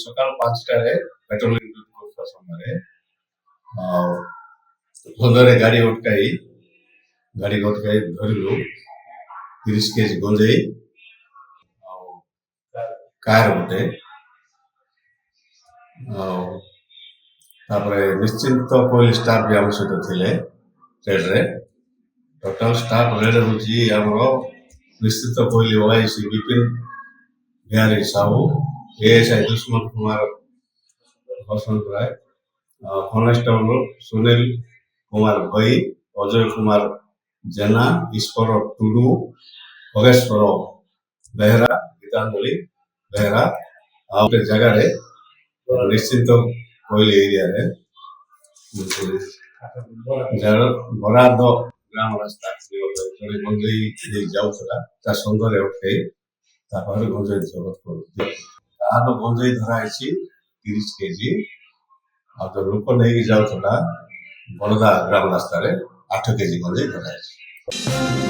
ସକାଳ 5ଟାରେ patrolling duty କରୁଥିବା ସମୟରେ ଭଲରେ ଗାଡ଼ି ଅଟକାଇ ଧରିଲୁ 30 କେଜି ଗଞ୍ଜେଇ ଆଉ କାର ଗୋଟେ ଆଉ ତାପରେ ନିଶ୍ଚିନ୍ତ କୋଇଲି ଷ୍ଟାଫ ବି ଆମ ସହିତ ଥିଲେ ରେଡ୍ରେ। ଟୋଟାଲ ଷ୍ଟାଫ ରେଡ୍ ହେଉଛି ଆମର ନିଶ୍ଚିତ କୋଇଲି ଓଆଇସି ବିପିନ ବିହାରୀ ସାହୁ, ଏଏସ୍ଆଇ ଦୁଷ୍ମନ କୁମାର ବସନ୍ତ ରାୟ, କନେଷ୍ଟବଳ ସୁନୀଲ କୁମାର ଭଇ, ଅଜୟ କୁମାର ଜେନା, ଈଶ୍ୱର ଟୁଡୁ, ଖଗେଶ୍ୱର ବେହେରା, ଗୀତାଞ୍ଜଳି ବେହେରା। ଆଉ ଗୋଟେ ଜାଗାରେ ନିଶ୍ଚିନ୍ତ କୋଇଲି ଏରିଆରେ ବରାଦ ଗ୍ରାମ ରାସ୍ତା ଜଣେ ଗଞ୍ଜେଇ ଦେଇ ଯାଉଥିଲା, ତା ସନ୍ଧରେ ଅଟକାଇ ତା ପାଖରେ ଗଞ୍ଜେଇ ଜବତ କରୁଥିଲେ। ତାର ଗଞ୍ଜେଇ ଧରା ହେଇଛି 30 କେଜି। ଆଉ ଯୋଉ ଲୋକ ନେଇକି ଯାଉଥିଲା ବଳଦା ଗ୍ରାମ ରାସ୍ତାରେ 8 କେଜି ଗଞ୍ଜେଇ ଧରା ହେଇଛି।